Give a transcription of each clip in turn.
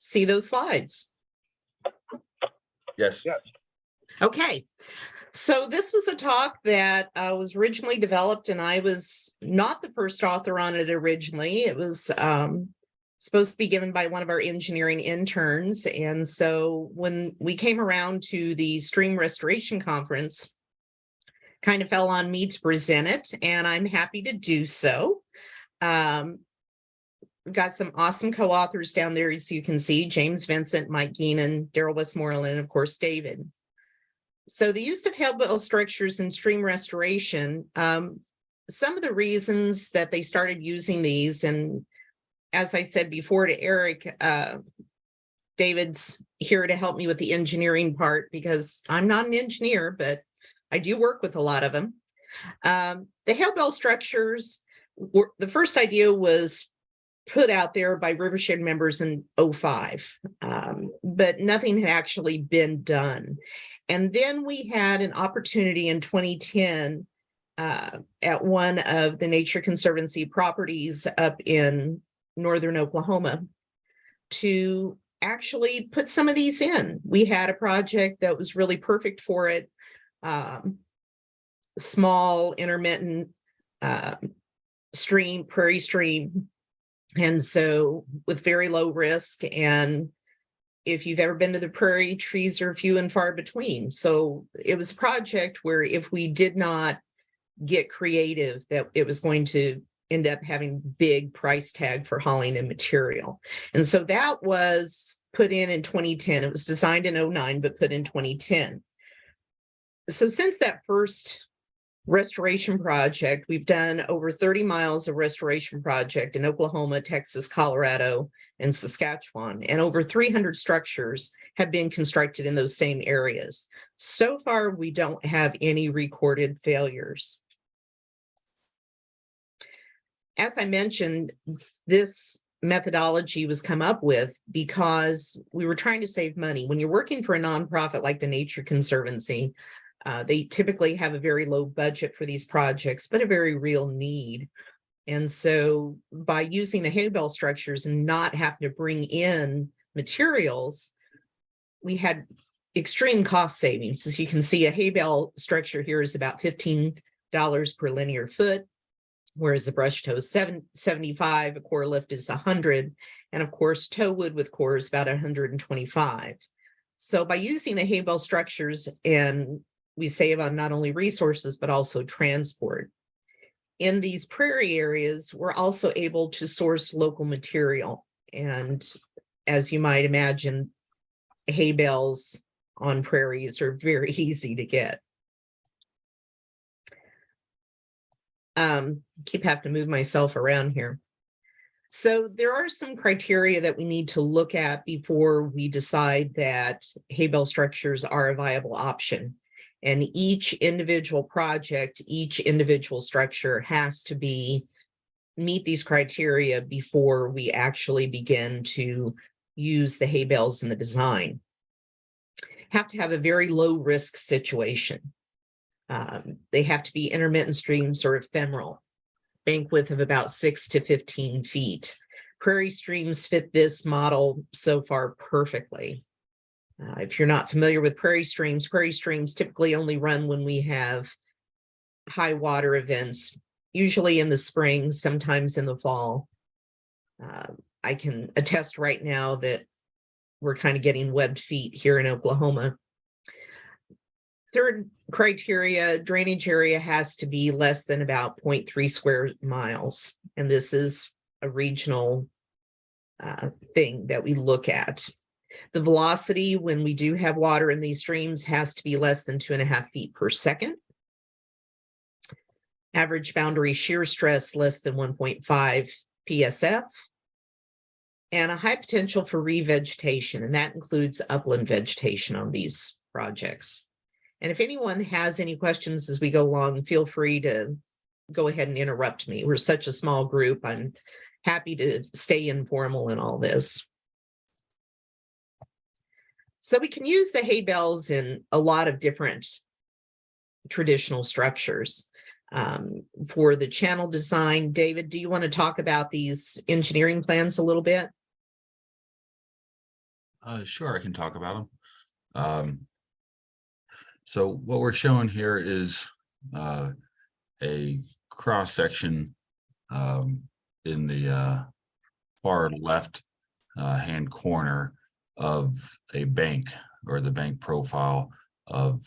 see those slides? Yes. Yeah. Okay. So this was a talk that was originally developed, and I was not the first author on it originally. It was supposed to be given by one of our engineering interns. And so when we came around to the Stream Restoration Conference, kind of fell on me to present it, and I'm happy to do so. We've got some awesome co-authors down there, as you can see: James Vincent, Mike Gina, Daryl Westmoreland, and of course, David. So the use of hail-bale structures in stream restoration, some of the reasons that they started using these, and as I said before to Eric, David's here to help me with the engineering part because I'm not an engineer, but I do work with a lot of them. The hail-bale structures, the first idea was put out there by Rivershed members in 2005, but nothing had actually been done. And then we had an opportunity in 2010 at one of the Nature Conservancy properties up in northern Oklahoma to actually put some of these in. We had a project that was really perfect for it. Small, intermittent stream, prairie stream. And so with very low risk, and if you've ever been to the prairie, trees are few and far between. So it was a project where if we did not get creative, that it was going to end up having big price tag for hauling and material. And so that was put in 2010. It was designed in 2009, but put in 2010. So since that first restoration project, we've done over 30 miles of restoration project in Oklahoma, Texas, Colorado, and Saskatchewan, and over 300 structures have been constructed in those same areas. So far, we don't have any recorded failures. As I mentioned, this methodology was come up with because we were trying to save money. When you're working for a nonprofit like the Nature Conservancy, they typically have a very low budget for these projects, but a very real need. And so by using the hay-bale structures and not having to bring in materials, we had extreme cost savings. As you can see, a hay-bale structure here is about $15 per linear foot, whereas the brush tow is $75, a core lift is $100, and of course, tow wood with core is about $125. So by using the hay-bale structures, and we save on not only resources, but also transport. In these prairie areas, we're also able to source local material. And as you might imagine, hay bales on prairies are very easy to get. Keep having to move myself around here. So there are some criteria that we need to look at before we decide that hay bale structures are a viable option. And each individual project, each individual structure has to meet these criteria before we actually begin to use the hay bales in the design. Have to have a very low risk situation. They have to be intermittent streams or ephemeral, bank width of about 6 to 15 feet. Prairie streams fit this model so far perfectly. If you're not familiar with prairie streams typically only run when we have high water events, usually in the spring, sometimes in the fall. I can attest right now that we're kind of getting webbed feet here in Oklahoma. Third criteria, drainage area has to be less than about 0.3 square miles. And this is a regional thing that we look at. The velocity when we do have water in these streams has to be less than 2.5 feet per second. Average boundary shear stress less than 1.5 PSF. And a high potential for revegetation, and that includes upland vegetation on these projects. And if anyone has any questions as we go along, feel free to go ahead and interrupt me. We're such a small group. I'm happy to stay informal in all this. So we can use the hay bales in a lot of different traditional structures. For the channel design, David, do you want to talk about these engineering plans a little bit? Sure, I can talk about them. So what we're showing here is a cross section um, in the far left hand corner of a bank, or the bank profile of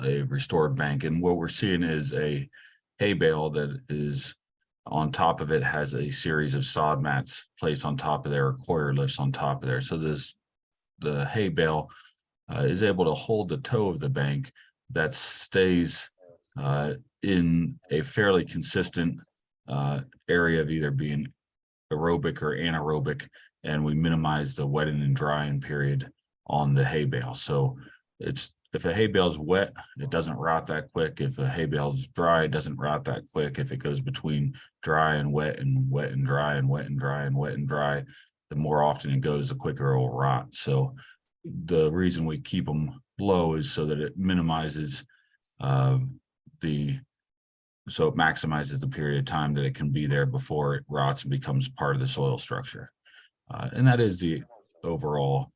a restored bank. And what we're seeing is a hay bale that is on top of it has a series of sod mats placed on top of there, or coir lifts on top of there. So the hay bale is able to hold the toe of the bank that stays in a fairly consistent area of either being aerobic or anaerobic, and we minimize the wetting and drying period on the hay bale. So it's, if a hay bale is wet, it doesn't rot that quick. If a hay bale is dry, it doesn't rot that quick. If it goes between dry and wet and wet and dry and wet and dry and wet and dry, the more often it goes, the quicker it will rot. So the reason we keep them low is so that it minimizes so it maximizes the period of time that it can be there before it rots and becomes part of the soil structure. And that is the overall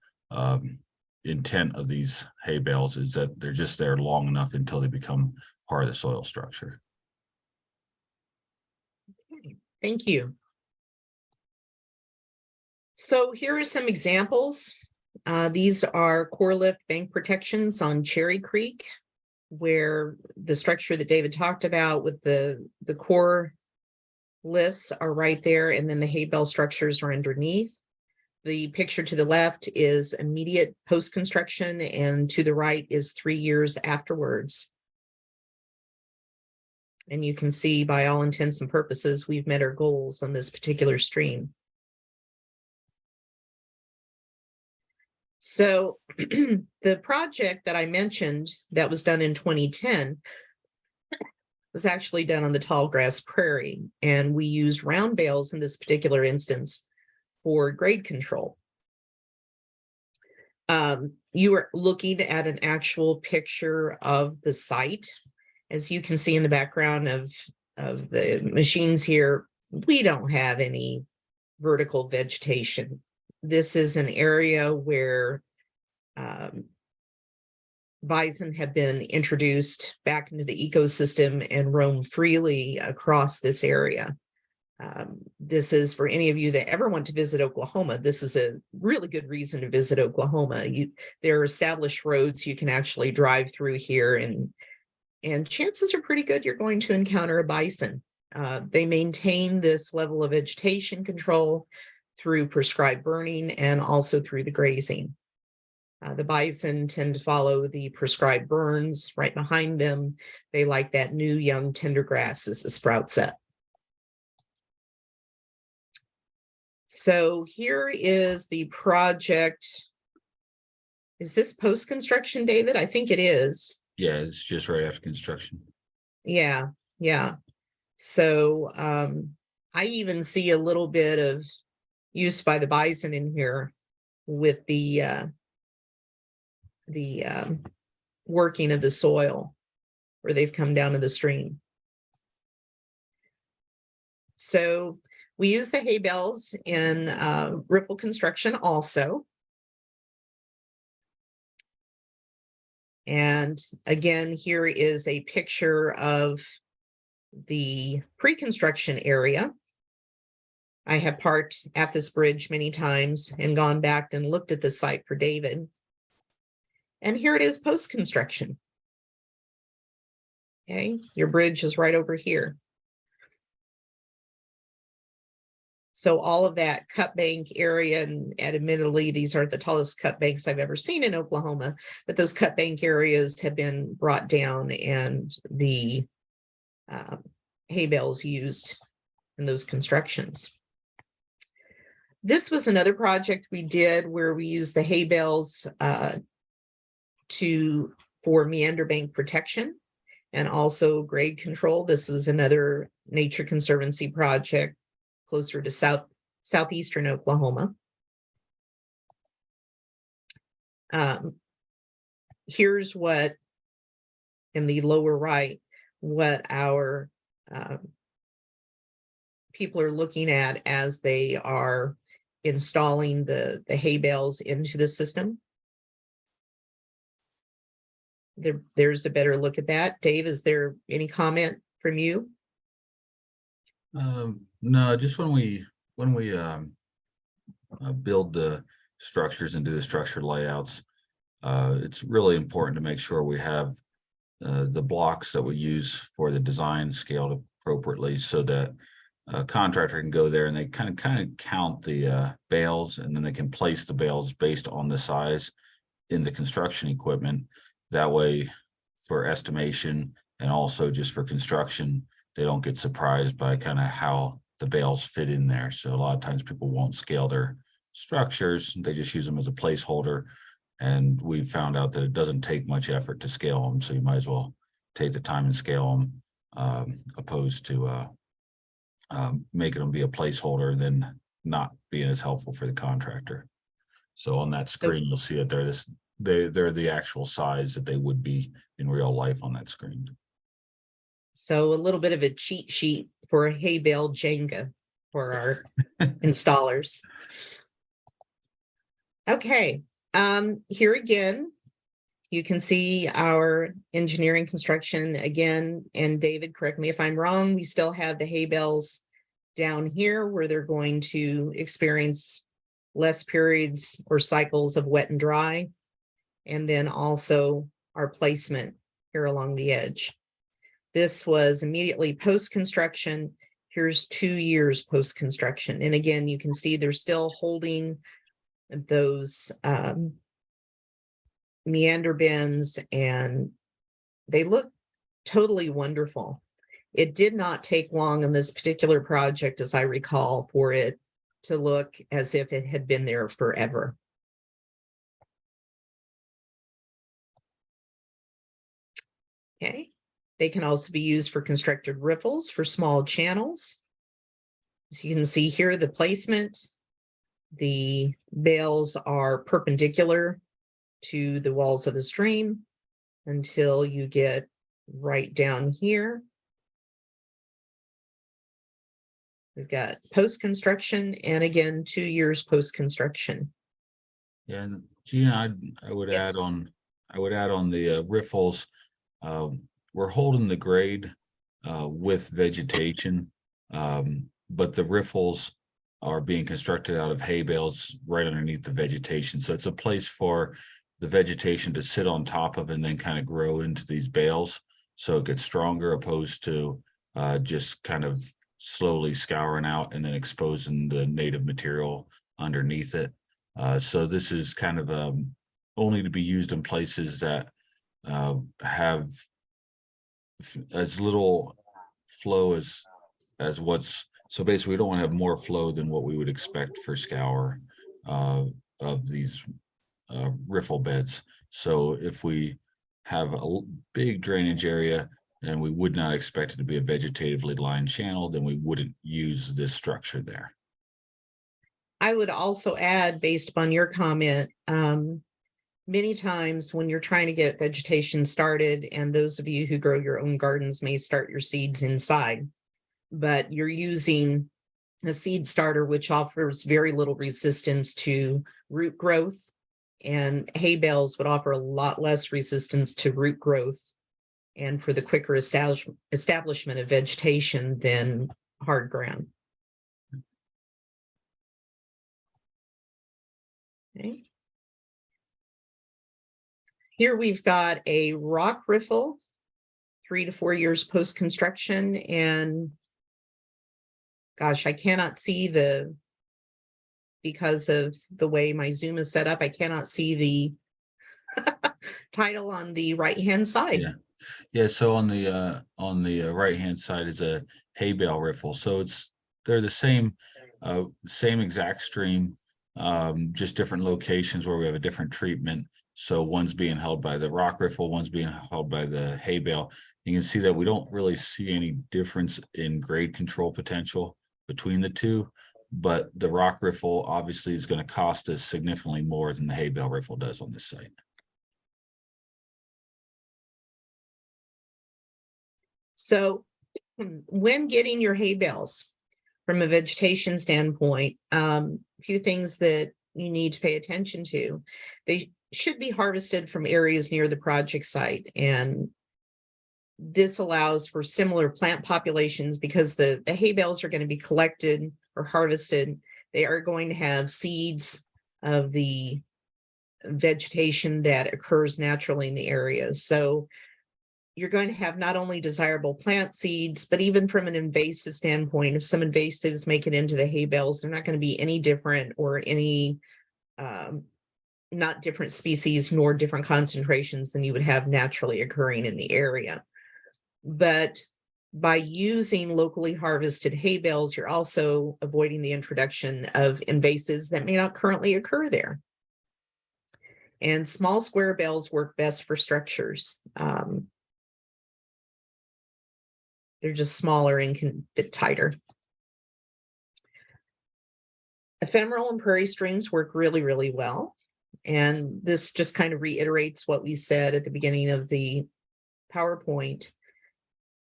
intent of these hay bales, is that they're just there long enough until they become part of the soil structure. Thank you. So here are some examples. These are core lift bank protections on Cherry Creek, where the structure that David talked about with the core lifts are right there, and then the hay bale structures are underneath. The picture to the left is immediate post-construction, and to the right is 3 years afterwards. And you can see, by all intents and purposes, we've met our goals on this particular stream. So the project that I mentioned that was done in 2010 was actually done on the tall grass prairie, and we used round bales in this particular instance for grade control. You are looking at an actual picture of the site. As you can see in the background of the machines here, we don't have any vertical vegetation. This is an area where bison have been introduced back into the ecosystem and roam freely across this area. This is, for any of you that ever want to visit Oklahoma, this is a really good reason to visit Oklahoma. There are established roads you can actually drive through here, and chances are pretty good you're going to encounter a bison. They maintain this level of vegetation control through prescribed burning and also through the grazing. The bison tend to follow the prescribed burns right behind them. They like that new young tender grass as it sprouts up. So here is the project. Is this post-construction, David? I think it is. Yeah, it's just right after construction. Yeah. So I even see a little bit of use by the bison in here with the working of the soil, where they've come down to the stream. So we use the hay bales in ripple construction also. And again, here is a picture of the pre-construction area. I have parked at this bridge many times and gone back and looked at the site for David. And here it is post-construction. Okay, your bridge is right over here. So all of that cut bank area, and admittedly, these aren't the tallest cut banks I've ever seen in Oklahoma, but those cut bank areas have been brought down, and the hay bales used in those constructions. This was another project we did where we used the hay bales for meander bank protection and also grade control. This was another Nature Conservancy project closer to southeastern Oklahoma. Here's what, in the lower right, what our people are looking at as they are installing the hay bales into the system. There's a better look at that. Dave, is there any comment from you? No, just when we build the structures and do the structure layouts, it's really important to make sure we have the blocks that we use for the design scaled appropriately, so that a contractor can go there and they kind of count the bales, and then they can place the bales based on the size in the construction equipment. That way, for estimation and also just for construction, they don't get surprised by kind of how the bales fit in there. So a lot of times people won't scale their structures, they just use them as a placeholder. And we found out that it doesn't take much effort to scale them, so you might as well take the time and scale them, opposed to making them be a placeholder and then not being as helpful for the contractor. So on that screen, you'll see that they're the actual size that they would be in real life on that screen. So a little bit of a cheat sheet for a hay bale Jenga for our installers. Okay, here again, you can see our engineering construction again, and David, correct me if I'm wrong, we still have the hay bales down here where they're going to experience less periods or cycles of wet and dry, and then also our placement here along the edge. This was immediately post-construction. Here's 2 years post-construction. And again, you can see they're still holding those meander bends, and they look totally wonderful. It did not take long on this particular project, as I recall, for it to look as if it had been there forever. Okay. They can also be used for constructed riffles for small channels. As you can see here, the placement, the bales are perpendicular to the walls of the stream until you get right down here. We've got post-construction, and again, 2 years post-construction. Yeah, and Gina, I would Yes. add on the riffles. We're holding the grade with vegetation, but the riffles are being constructed out of hay bales right underneath the vegetation. So it's a place for the vegetation to sit on top of and then kind of grow into these bales, so it gets stronger, opposed to just kind of slowly scouring out and then exposing the native material underneath it. So this is kind of only to be used in places that have as little flow as what's, so basically we don't want to have more flow than what we would expect for scour of these riffle beds. So if we have a big drainage area and we would not expect it to be a vegetatively lined channel, then we wouldn't use this structure there. I would also add, based upon your comment, many times when you're trying to get vegetation started, and those of you who grow your own gardens may start your seeds inside, but you're using a seed starter which offers very little resistance to root growth, and hay bales would offer a lot less resistance to root growth and for the quicker establishment of vegetation than hard ground. Okay. Here we've got a rock riffle, 3 to 4 years post-construction, and gosh, I cannot see because of the way my Zoom is set up, I cannot see the title on the right-hand side. Yeah. So on the right-hand side is a hay bale riffle. So they're the same exact stream, just different locations where we have a different treatment. So one's being held by the rock riffle, one's being held by the hay bale. You can see that we don't really see any difference in grade control potential between the two, but the rock riffle obviously is going to cost us significantly more than the hay bale riffle does on this site. So when getting your hay bales from a vegetation standpoint, few things that you need to pay attention to. They should be harvested from areas near the project site, and this allows for similar plant populations because the hay bales are going to be collected or harvested. They are going to have seeds of the vegetation that occurs naturally in the areas. So you're going to have not only desirable plant seeds, but even from an invasive standpoint, if some invasives make it into the hay bales, they're not going to be any different or any not different species nor different concentrations than you would have naturally occurring in the area. But by using locally harvested hay bales, you're also avoiding the introduction of invasives that may not currently occur there. And small square bales work best for structures. They're just smaller and can fit tighter. Ephemeral and prairie streams work really, really well. And this just kind of reiterates what we said at the beginning of the PowerPoint,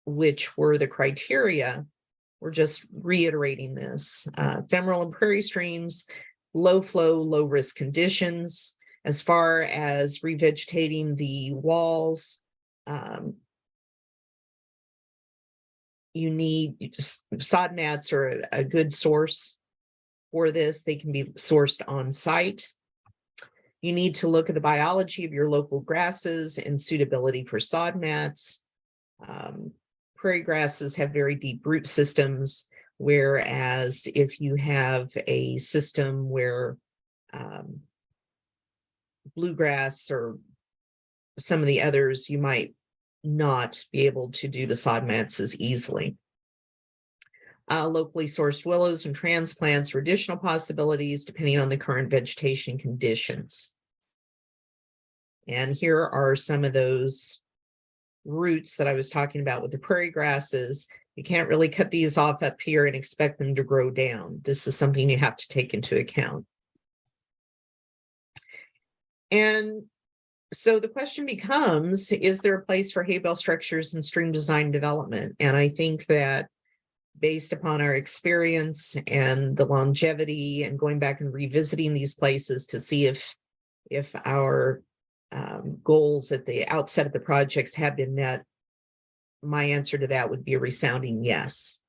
which were the criteria. We're just reiterating this. Ephemeral and prairie streams, low flow, low risk conditions. As far as revegetating the walls, you need sod mats are a good source for this. They can be sourced on site. You need to look at the biology of your local grasses and suitability for sod mats. Prairie grasses have very deep root systems, whereas if you have a system where bluegrass or some of the others, you might not be able to do the sod mats as easily. Locally sourced willows and transplants are additional possibilities depending on the current vegetation conditions. And here are some of those roots that I was talking about with the prairie grasses. You can't really cut these off up here and expect them to grow down. This is something you have to take into account. And so the question becomes, is there a place for hay bale structures in stream design development? And I think that based upon our experience and the longevity and going back and revisiting these places to see if our goals at the outset of the projects have been met, my answer to that would be a resounding yes.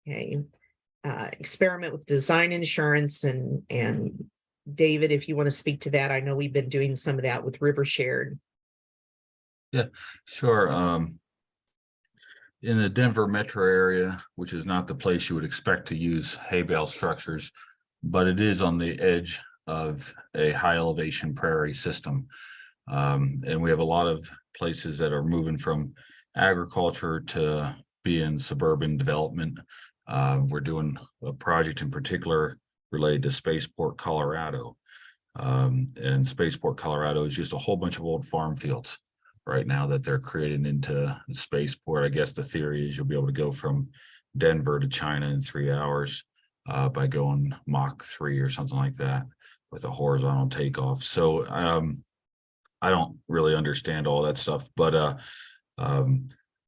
Okay. Experiment with design insurance, and David, if you want to speak to that, I know we've been doing some of that with River Shared. Yeah, sure. In the Denver metro area, which is not the place you would expect to use hay bale structures, but it is on the edge of a high elevation prairie system. And we have a lot of places that are moving from agriculture to being suburban development. We're doing a project in particular related to Spaceport, Colorado. And Spaceport, Colorado is just a whole bunch of old farm fields right now that they're creating into the spaceport. I guess the theory is you'll be able to go from Denver to China in 3 hours by going Mach 3 or something like that with a horizontal takeoff. So I don't really understand all that stuff, but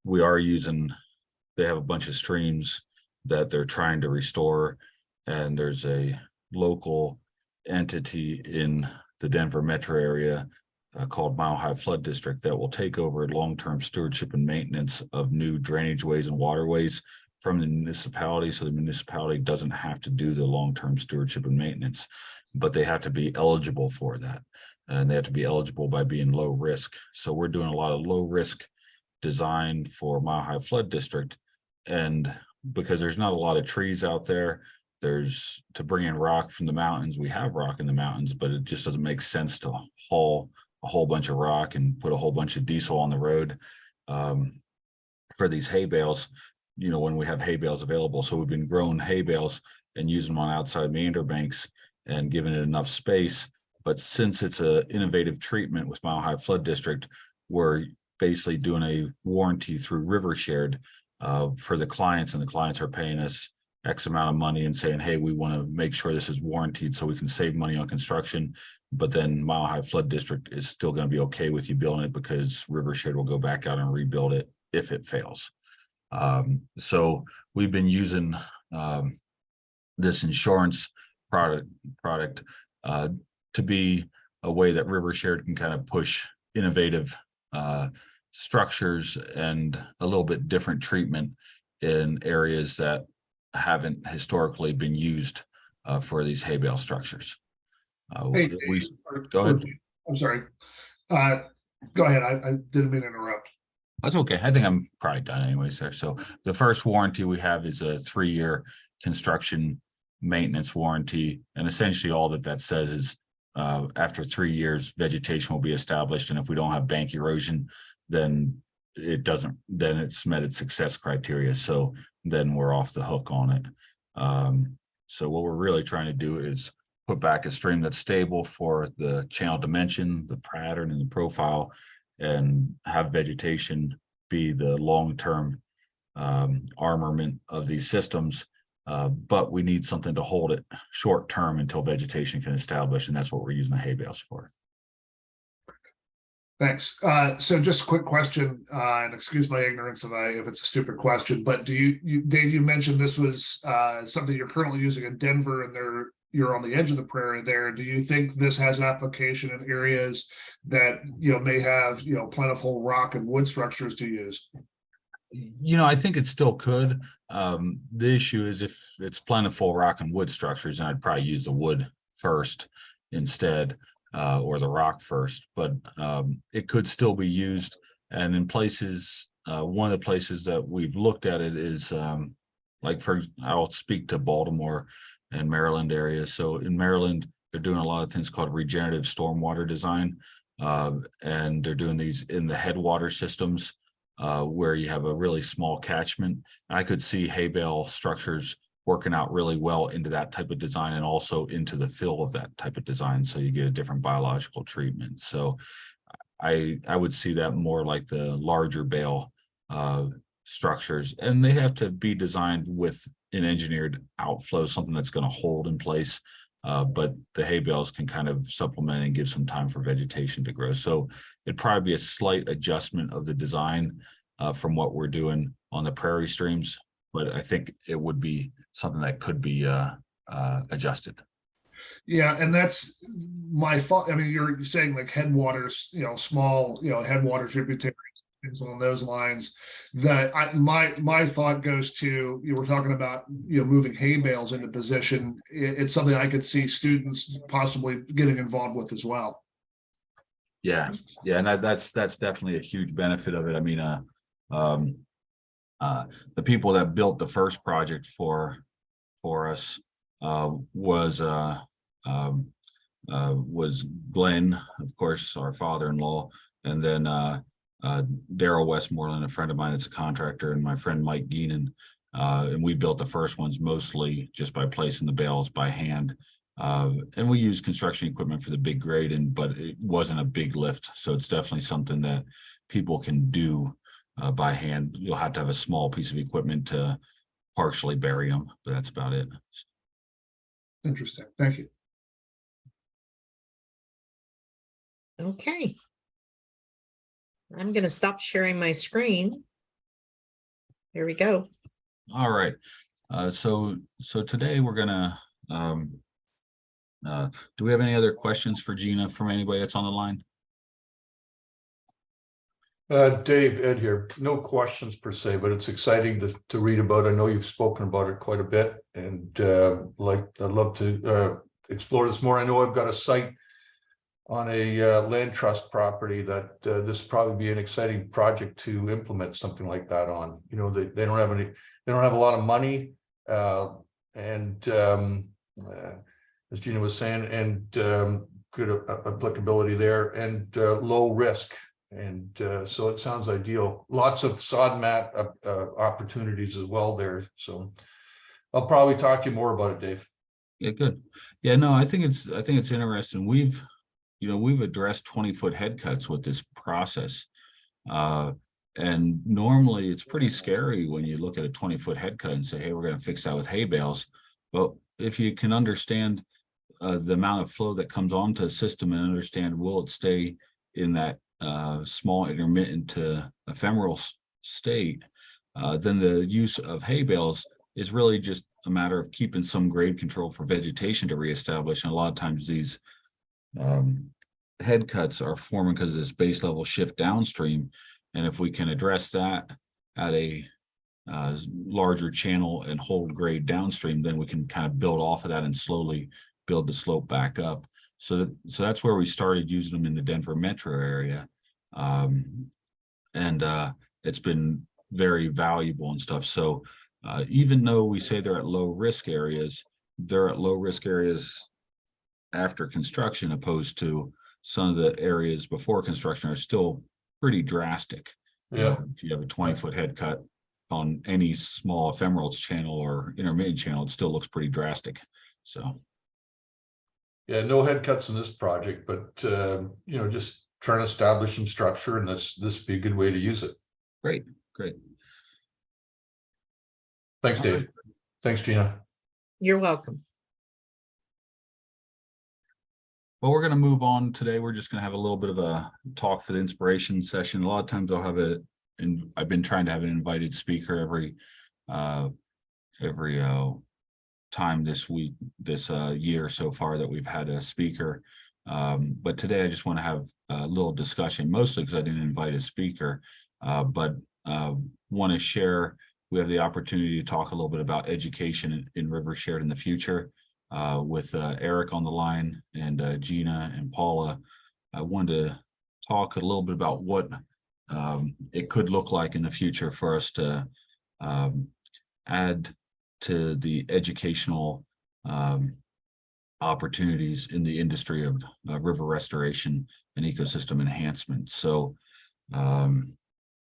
we are using, they have a bunch of streams that they're trying to restore, and there's a local entity in the Denver metro area called Mile High Flood District that will take over long-term stewardship and maintenance of new drainage ways and waterways from the municipality. So the municipality doesn't have to do the long-term stewardship and maintenance, but they have to be eligible for that. And they have to be eligible by being low risk. So we're doing a lot of low risk design for Mile High Flood District. And because there's not a lot of trees out there, there's to bring in rock from the mountains. We have rock in the mountains, but it just doesn't make sense to haul a whole bunch of rock and put a whole bunch of diesel on the road for these hay bales, you know, when we have hay bales available. So we've been growing hay bales and using them on outside meander banks and giving it enough space. But since it's an innovative treatment with Mile High Flood District, we're basically doing a warranty through River Shared for the clients, and the clients are paying us X amount of money and saying, hey, we want to make sure this is warranted so we can save money on construction. But then Mile High Flood District is still going to be okay with you building it because River Shared will go back out and rebuild it if it fails. So we've been using this insurance product to be a way that River Shared can kind of push innovative structures and a little bit different treatment in areas that haven't historically been used for these hay bale structures. Hey, Go ahead. I'm sorry. Go ahead. I didn't mean to interrupt. That's okay. I think I'm probably done anyways there. So the first warranty we have is a 3-year construction maintenance warranty. And essentially all that says is after 3 years, vegetation will be established. And if we don't have bank erosion, then it's met its success criteria. So then we're off the hook on it. So what we're really trying to do is put back a stream that's stable for the channel dimension, the pattern, and the profile, and have vegetation be the long-term armament of these systems. But we need something to hold it short-term until vegetation can establish, and that's what we're using the hay bales for. Thanks. So just a quick question, and excuse my ignorance if it's a stupid question, but Dave, you mentioned this was something you're currently using in Denver, and you're on the edge of the prairie there. Do you think this has an application in areas that may have plentiful rock and wood structures to use? I think it still could. The issue is if it's plentiful rock and wood structures, and I'd probably use the wood first instead, or the rock first, but it could still be used. And in places, one of the places that we've looked at it is I'll speak to Baltimore and Maryland area. So in Maryland, they're doing a lot of things called regenerative stormwater design, and they're doing these in the headwater systems where you have a really small catchment. And I could see hay bale structures working out really well into that type of design, and also into the fill of that type of design, so you get a different biological treatment. So I would see that more like the larger bale structures, and they have to be designed with an engineered outflow, something that's going to hold in place. But the hay bales can kind of supplement and give some time for vegetation to grow. So it'd probably be a slight adjustment of the design from what we're doing on the prairie streams, but I think it would be something that could be adjusted. Yeah, and that's my thought. I mean, you're saying like headwaters, small, headwater tributaries, things along those lines. That my thought goes to, you were talking about moving hay bales into position. It's something I could see students possibly getting involved with as well. Yeah, and that's definitely a huge benefit of it. I mean, the people that built the first project for us was Glenn, of course, our father-in-law, and then Daryl Westmoreland, a friend of mine that's a contractor, and my friend Mike Gina. And we built the first ones mostly just by placing the bales by hand. And we use construction equipment for the big grading, but it wasn't a big lift. So it's definitely something that people can do by hand. You'll have to have a small piece of equipment to partially bury them, but that's about it. Interesting. Thank you. Okay. I'm going to stop sharing my screen. Here we go. All right. So today we're gonna. Do we have any other questions for Gina from anybody that's on the line? Dave, Ed here. No questions per se, but it's exciting to read about. I know you've spoken about it quite a bit, and I'd love to explore this more. I know I've got a site on a land trust property that this would probably be an exciting project to implement something like that on. They don't have a lot of money, and as Gina was saying, and good applicability there, and low risk. And so it sounds ideal. Lots of sod mat opportunities as well there. So I'll probably talk to you more about it, Dave. Yeah, good. Yeah, no, I think it's interesting. We've addressed 20-foot head cuts with this process. And normally it's pretty scary when you look at a 20-foot head cut and say, hey, we're going to fix that with hay bales. But if you can understand the amount of flow that comes onto a system and understand, will it stay in that small intermittent to ephemeral state, then the use of hay bales is really just a matter of keeping some grade control for vegetation to reestablish. And a lot of times these head cuts are forming because of this base level shift downstream. And if we can address that at a larger channel and hold grade downstream, then we can kind of build off of that and slowly build the slope back up. So that's where we started using them in the Denver metro area. It's been very valuable and stuff. So even though we say they're at low risk areas, they're at low risk areas after construction, opposed to some of the areas before construction are still pretty drastic. Yeah. If you have a 20-foot head cut on any small ephemeral channel or intermittent channel, it still looks pretty drastic. So Yeah, no head cuts in this project, but just trying to establish some structure, and this would be a good way to use it. great. Thanks, All Dave. right. Thanks, Gina. You're welcome. Well, we're going to move on today. We're just going to have a little bit of a talk for the inspiration session. A lot of times I'll have and I've been trying to have an invited speaker every time this year so far that we've had a speaker. But today I just want to have a little discussion, mostly because I didn't invite a speaker, but want to share. We have the opportunity to talk a little bit about education in River Shared in the future with Eric on the line and Gina and Paula. I wanted to talk a little bit about what it could look like in the future for us to add to the educational opportunities in the industry of river restoration and ecosystem enhancement. So I'm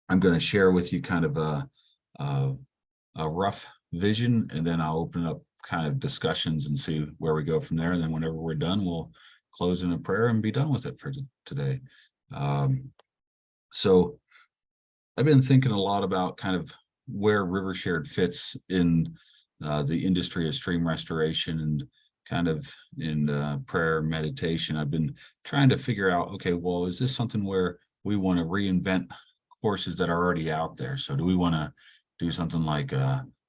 going to share with you kind of a rough vision, and then I'll open up kind of discussions and see where we go from there. And then whenever we're done, we'll close in a prayer and be done with it for today. So I've been thinking a lot about kind of where River Shared fits in the industry of stream restoration, and kind of in prayer meditation. I've been trying to figure out, okay, well, is this something where we want to reinvent courses that are already out there? So do we want to do something like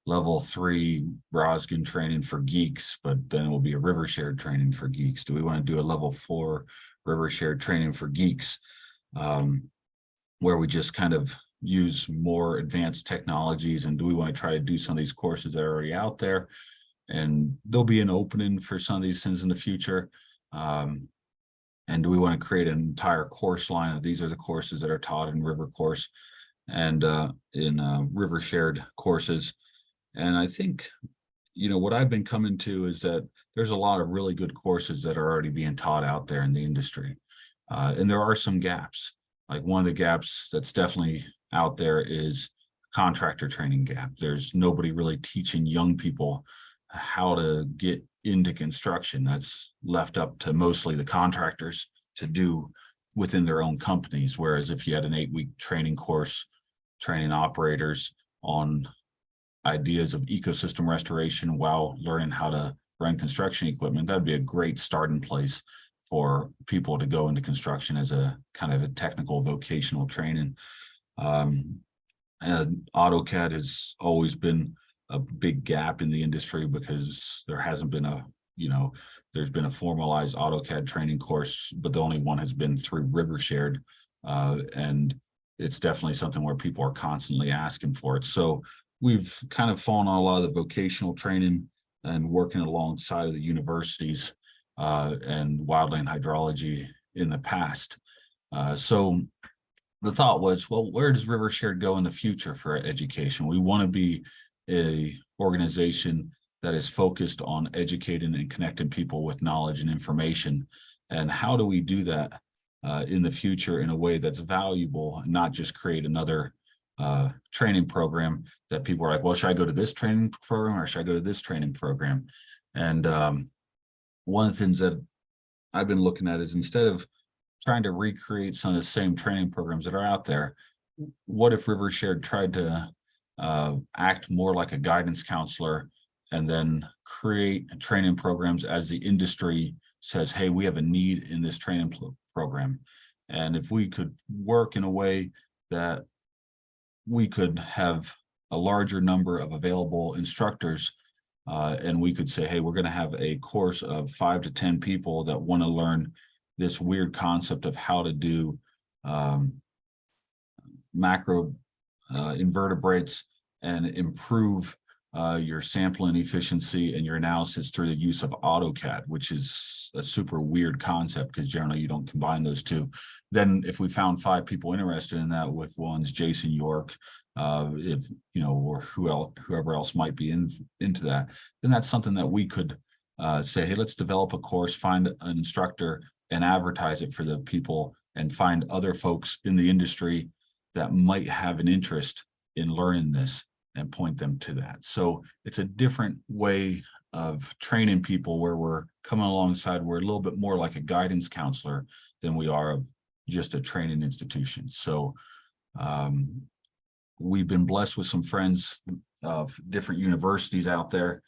level 3 Roskin training for geeks, but then it will be a River Shared training for geeks? Do we want to do a level 4 River Shared training for geeks, where we just kind of use more advanced technologies? And do we want to try to do some of these courses that are already out there? And there'll be an opening for some of these things in the future. And do we want to create an entire course line of these are the courses that are taught in River Course and in River Shared courses? And I think, what I've been coming to is that there's a lot of really good courses that are already being taught out there in the industry. And there are some gaps. Like one of the gaps that's definitely out there is contractor training gap. There's nobody really teaching young people how to get into construction. That's left up to mostly the contractors to do within their own companies. Whereas if you had an 8-week training course, training operators on ideas of ecosystem restoration while learning how to run construction equipment, that'd be a great starting place for people to go into construction as a kind of a technical vocational training. And AutoCAD has always been a big gap in the industry because there hasn't been there's been a formalized AutoCAD training course, but the only one has been through River Shared. And it's definitely something where people are constantly asking for it. So we've kind of fallen on a lot of the vocational training and working alongside of the universities and wildland hydrology in the past. So the thought was, well, where does River Shared go in the future for education? We want to be a organization that is focused on educating and connecting people with knowledge and information. And how do we do that in the future in a way that's valuable, not just create another training program that people are like, well, should I go to this training program or should I go to this training program? And one of the things that I've been looking at is, instead of trying to recreate some of the same training programs that are out there, what if River Shared tried to act more like a guidance counselor and then create training programs as the industry says, hey, we have a need in this training program. And if we could work in a way that we could have a larger number of available instructors And we could say, hey, we're going to have a course of 5 to 10 people that want to learn this weird concept of how to do macro invertebrates and improve your sampling efficiency and your analysis through the use of AutoCAD, which is a super weird concept because generally you don't combine those two. Then if we found 5 people interested in that, with one's Jason York, if you know, or whoever else might be into that, then that's something that we could say, hey, let's develop a course, find an instructor and advertise it for the people, and find other folks in the industry that might have an interest in learning this and point them to that. So it's a different way of training people where we're coming alongside, we're a little bit more like a guidance counselor than we are of just a training institution. So we've been blessed with some friends of different universities out there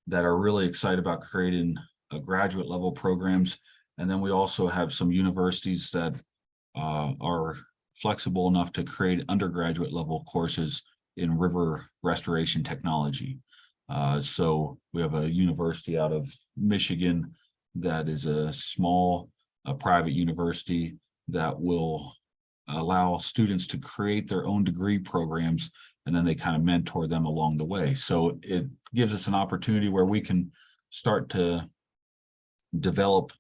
that are really excited about creating graduate level programs. And then we also have some universities that are flexible enough to create undergraduate level courses in river restoration technology. So we have a university out of Michigan that is a small private university that will allow students to create their own degree programs, and then they kind of mentor them along the way. So it gives us an opportunity where we can start to develop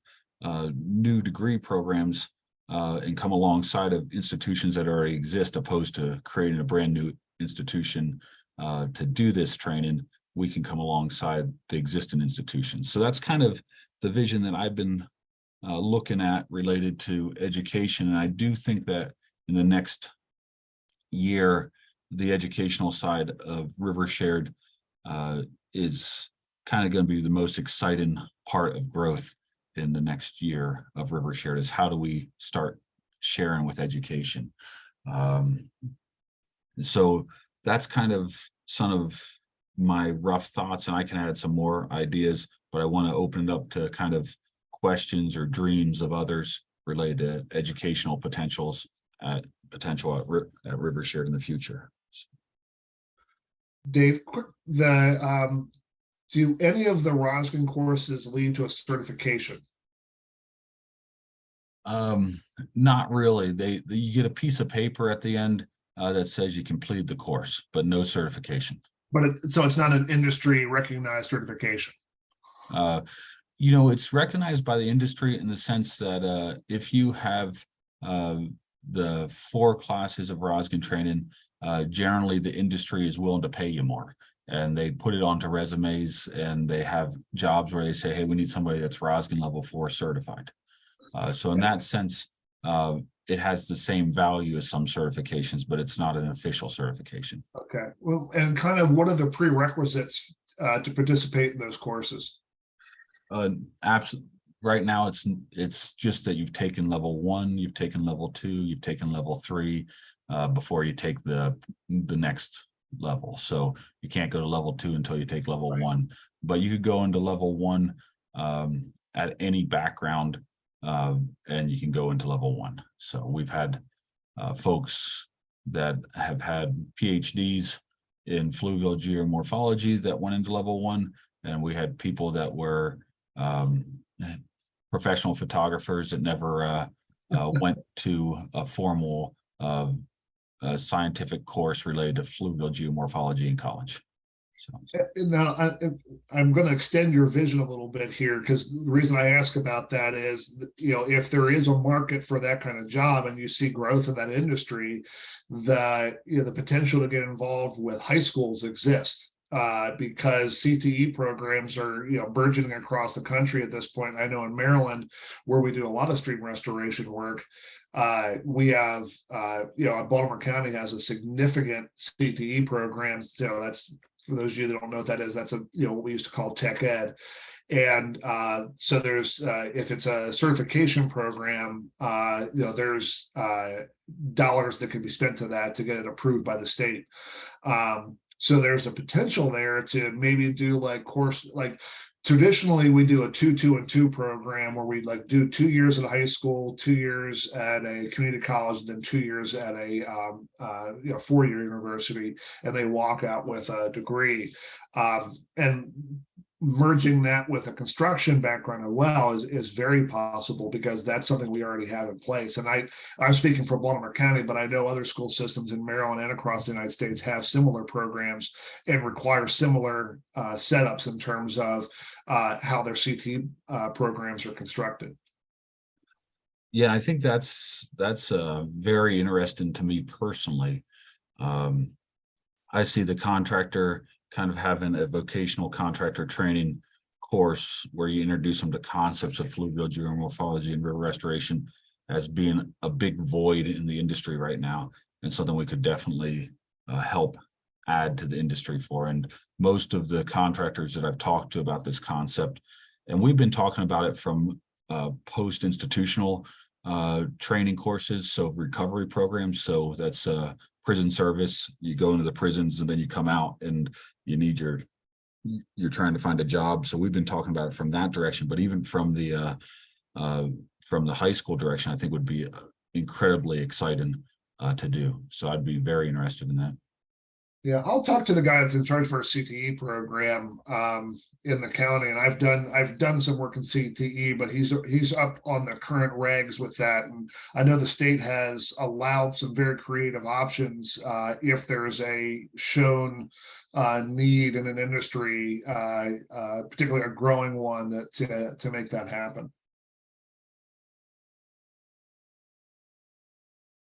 new degree programs and come alongside of institutions that already exist, opposed to creating a brand new institution to do this training. We can come alongside the existing institutions. So that's kind of the vision that I've been looking at related to education. And I do think that in the next year, the educational side of River Shared is kind of going to be the most exciting part of growth in the next year of River Shared, is how do we start sharing with education. So that's kind of some of my rough thoughts, and I can add some more ideas, but I want to open it up to kind of questions or dreams of others related to educational potential at River Shared in the future. Dave, quick, do any of the Roskin courses lead to a certification? Not really. You get a piece of paper at the end that says you completed the course, but no certification. But so it's not an industry recognized certification. You know, it's recognized by the industry in the sense that if you have the 4 classes of Roskin training, generally the industry is willing to pay you more, and they put it onto resumes, and they have jobs where they say, hey, we need somebody that's Roskin level 4 certified. So in that sense, it has the same value as some certifications, but it's not an official certification. Okay. Well, and kind of what are the prerequisites to participate in those courses? Right now, it's just that you've taken level 1, you've taken level 2, you've taken level 3 before you take the next level. So you can't go to level 2 until you take level 1, but you could go into level 1 at any background, and you can go into level 1. So we've had folks that have had PhDs in fluvial geomorphology that went into level 1, and we had people that were professional photographers that never went to a formal scientific course related to fluvial geomorphology in college. So now I'm going to extend your vision a little bit here, because the reason I ask about that is, you know, if there is a market for that kind of job and you see growth in that industry, that, you know, the potential to get involved with high schools exists. Because CTE programs are, you know, burgeoning across the country at this point. I know in Maryland, where we do a lot of stream restoration work, we have, you know, Baltimore County has a significant CTE program. So that's, for those of you that don't know what that is, that's a, you know, what we used to call tech ed. And so there's, if it's a certification program, you know, there's dollars that can be spent to that to get it approved by the state. So there's a potential there to maybe do like course, like traditionally we do a 2-2-2 program where we like do 2 years at a high school, 2 years at a community college, and then 2 years at a you know, 4-year university, and they walk out with a degree. And merging that with a construction background as well is very possible, because that's something we already have in place. And I'm speaking for Baltimore County, but I know other school systems in Maryland and across the United States have similar programs and require similar setups in terms of how their CT programs are constructed. Yeah, I think that's very interesting to me personally. I see the contractor kind of having a vocational contractor training course where you introduce them to concepts of fluvial geomorphology and river restoration as being a big void in the industry right now, and something we could definitely help add to the industry for. And most of the contractors that I've talked to about this concept, and we've been talking about it from post-institutional training courses, so recovery programs. So that's prison service. You go into the prisons and then you come out and you need you're trying to find a job. So we've been talking about it from that direction, but even from the high school direction, I think would be incredibly exciting to do. So I'd be very interested in that. Yeah, I'll talk to the guy that's in charge for a CTE program in the county, and I've done some work in CTE, but he's up on the current regs with that, and I know the state has allowed some very creative options if there's a shown need in an industry, particularly a growing one, that to make that happen.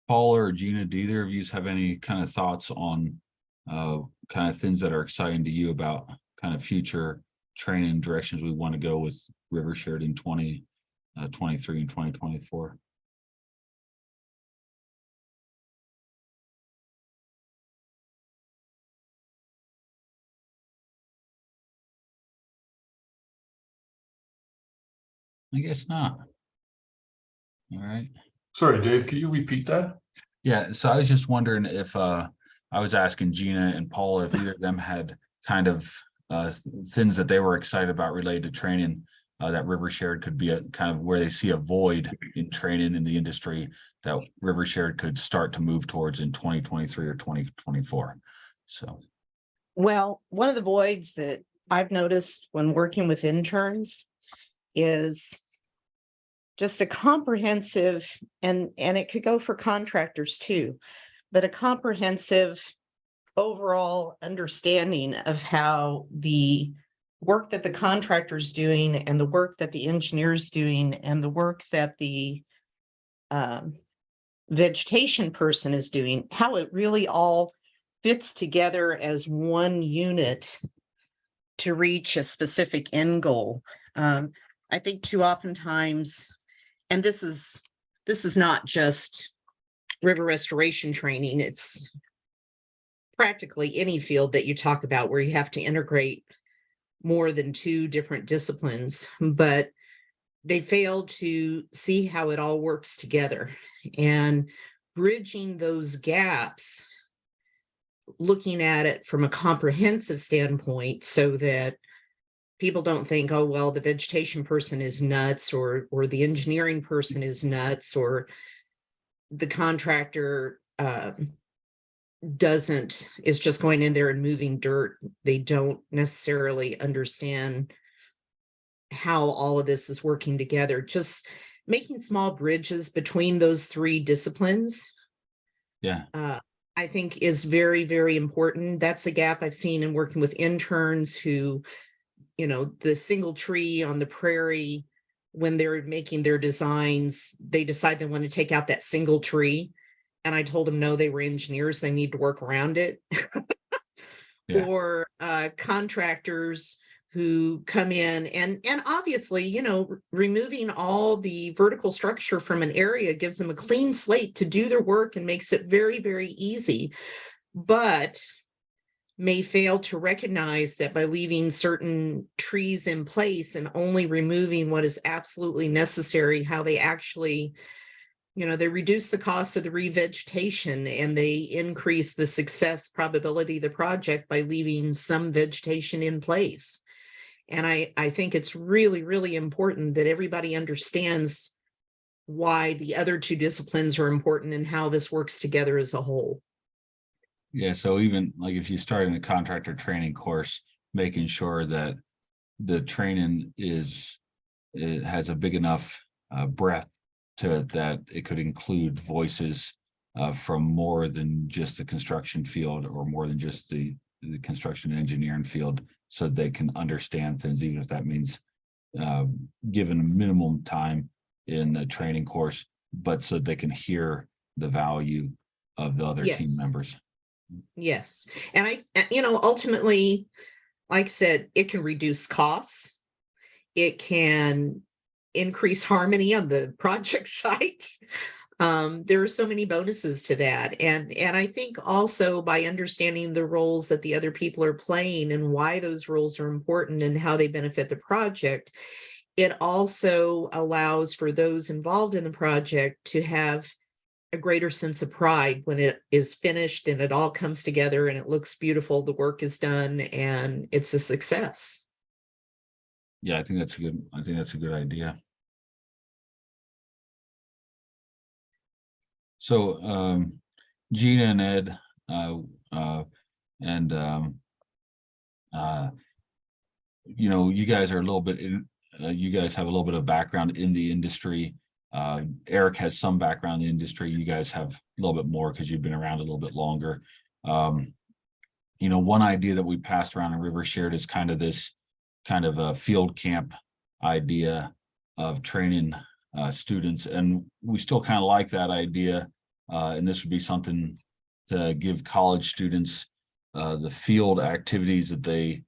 Paul or Gina, do either of you have any kind of thoughts on kind of things that are exciting to you about kind of future training directions we want to go with River Shared in 2023 and 2024? I guess not. All right. Sorry, Dave, can you repeat that? Yeah, so I was just wondering if I was asking Gina and Paul if either of them had kind of things that they were excited about related to training that River Shared could be a kind of where they see a void in training in the industry that River Shared could start to move towards in 2023 or 2024. So, Well, one of the voids that I've noticed when working with interns is just a comprehensive, and it could go for contractors too, but a comprehensive overall understanding of how the work that the contractor's doing and the work that the engineer's doing and the work that the vegetation person is doing, how it really all fits together as one unit to reach a specific end goal. I think too oftentimes, and this is not just river restoration training, it's practically any field that you talk about where you have to integrate more than two different disciplines, but they fail to see how it all works together, and bridging those gaps, looking at it from a comprehensive standpoint so that people don't think, oh, well, the vegetation person is nuts, or the engineering person is nuts, or the contractor is just going in there and moving dirt. They don't necessarily understand how all of this is working together. Just making small bridges between those three disciplines, yeah. I think is very, very important. That's a gap I've seen in working with interns who, the single tree on the prairie, when they're making their designs, they decide they want to take out that single tree. And I told them, no, they were engineers. They need to work around it. Yeah. Or contractors who come in and obviously, removing all the vertical structure from an area gives them a clean slate to do their work and makes it very, very easy, but may fail to recognize that by leaving certain trees in place and only removing what is absolutely necessary, how they actually, they reduce the cost of the revegetation and they increase the success probability of the project by leaving some vegetation in place. And I think it's really, really important that everybody understands why the other two disciplines are important and how this works together as a whole. Yeah, so even like if you start in a contractor training course, making sure that the training it has a big enough breadth to it that it could include voices from more than just the construction field or more than just the construction engineering field, so they can understand things, even if that means given a minimum time in a training course, but so they can hear the value of the other team Yes. members. Yes. And ultimately, like I said, it can reduce costs. It can increase harmony on the project site. There are so many bonuses to that. And I think also by understanding the roles that the other people are playing and why those roles are important and how they benefit the project, it also allows for those involved in the project to have a greater sense of pride when it is finished and it all comes together and it looks beautiful, the work is done, and it's a success. Yeah, I think that's a good idea. So Gina and Ed and you guys are a little bit you guys have a little bit of background in the industry. Eric has some background in the industry. You guys have a little bit more because you've been around a little bit longer. One idea that we passed around in River Shared is kind of this kind of a field camp idea of training students, and we still kind of like that idea. And this would be something to give college students the field activities that they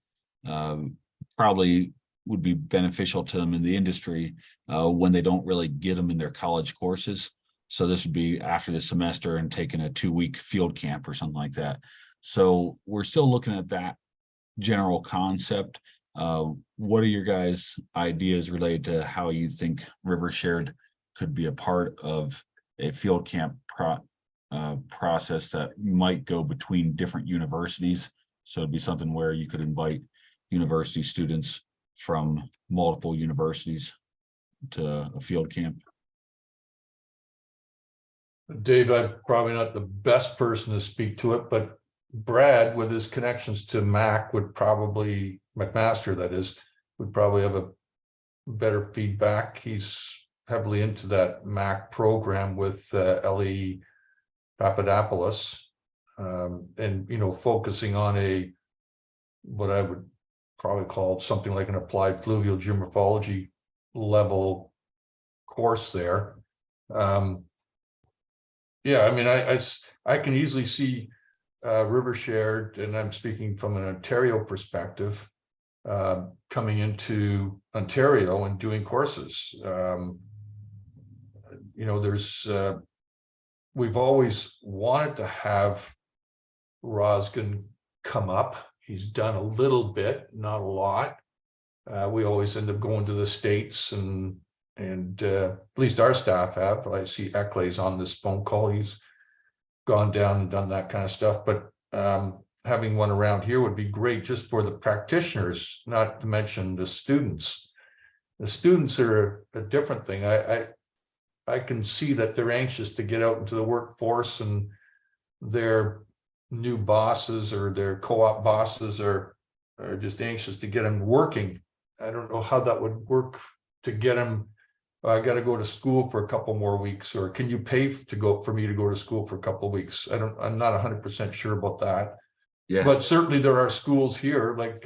probably would be beneficial to them in the industry when they don't really get them in their college courses. So this would be after the semester and taking a 2-week field camp or something like that. So we're still looking at that general concept. What are your guys' ideas related to how you think River Shared could be a part of a field camp process that might go between different universities? So it'd be something where you could invite university students from multiple universities to a field camp. Dave, I'm probably not the best person to speak to it, but Brad, with his connections to Mac, McMaster, that is, would probably have a better feedback. He's heavily into that Mac program with Ellie Papadopoulos, and focusing on what I would probably call something like an applied fluvial geomorphology level course there. Yeah, I mean, I can easily see River Shared, and I'm speaking from an Ontario perspective, coming into Ontario and doing courses. We've always wanted to have Rosgan come up. He's done a little bit, not a lot. We always end up going to the States, and at least our staff have. I see Eckley's on this phone call. He's gone down and done that kind of stuff. But having one around here would be great just for the practitioners, not to mention the students. The students are a different thing. I can see that they're anxious to get out into the workforce, and their new bosses or their co-op bosses are just anxious to get them working. I don't know how that would work to get them. I got to go to school for a couple more weeks, or can you pay for me to go to school for a couple of weeks? I'm not 100% sure about that. Yeah, but certainly there are schools here like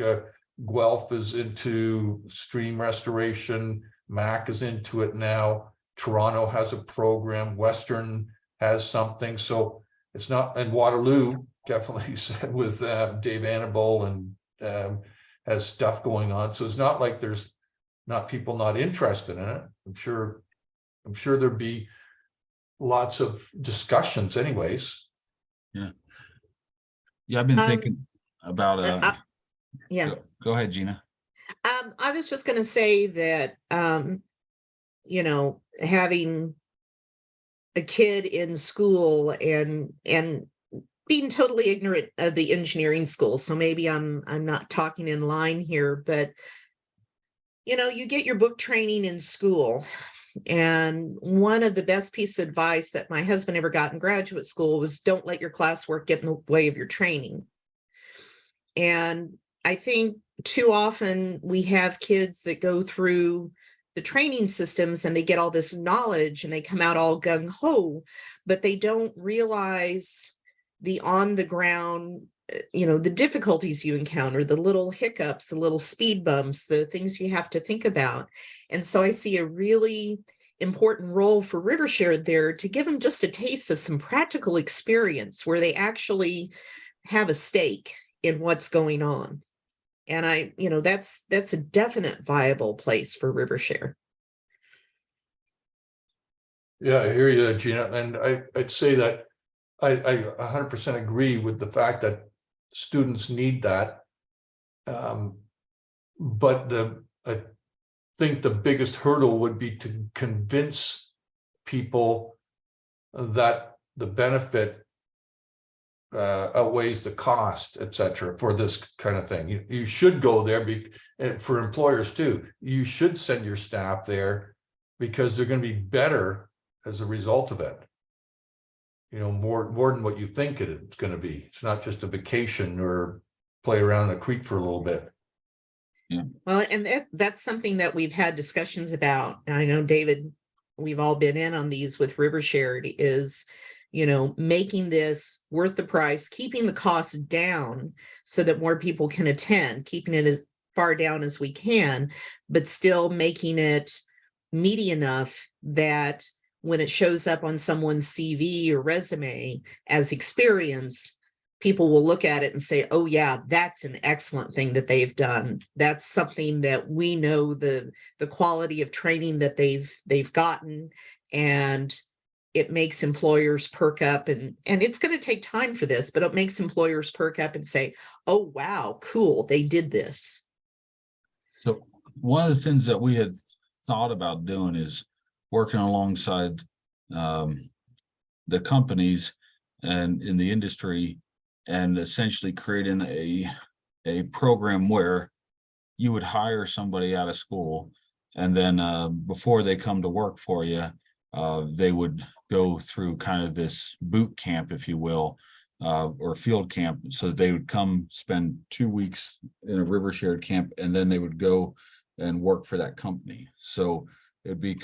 Guelph is into stream restoration. Mac is into it now. Toronto has a program. Western has something. So it's not, and Waterloo definitely with Dave Annabelle and has stuff going on. So it's not like there's not people not interested in it. I'm sure there'd be lots of discussions anyways. yeah, I've been thinking about Yeah. Go ahead, Gina. I was just going to say that, having a kid in school and being totally ignorant of the engineering school. So maybe I'm not talking in line here, but you get your book training in school. And one of the best pieces of advice that my husband ever got in graduate school was don't let your classwork get in the way of your training. And I think too often we have kids that go through the training systems and they get all this knowledge and they come out all gung-ho, but they don't realize the on the ground, the difficulties you encounter, the little hiccups, the little speed bumps, the things you have to think about. And so I see a really important role for Rivershare there to give them just a taste of some practical experience where they actually have a stake in what's going on. And that's a definite viable place for Rivershare. Yeah, I hear you, Gina, and I'd say that I 100% agree with the fact that students need that. But I think the biggest hurdle would be to convince people that the benefit outweighs the cost, etc., for this kind of thing. You should go there, and for employers too. You should send your staff there because they're going to be better as a result of it. More than what you think it's going to be. It's not just a vacation or play around in a creek for a little bit. Yeah. Well, and that's something that we've had discussions about. And I know, David, we've all been in on these with Rivershare, is making this worth the price, keeping the costs down so that more people can attend, keeping it as far down as we can, but still making it meaty enough that when it shows up on someone's CV or resume as experience, people will look at it and say, oh yeah, that's an excellent thing that they've done. That's something that we know the quality of training that they've gotten, and it makes employers perk up, and it's going to take time for this, but it makes employers perk up and say, oh, wow, cool, they did this. So one of the things that we had thought about doing is working alongside the companies and in the industry, and essentially creating a program where you would hire somebody out of school, and then before they come to work for you, they would go through kind of this boot camp, if you will, or field camp. So that they would come spend 2 weeks in a Rivershare camp, and then they would go and work for that company. So it'd be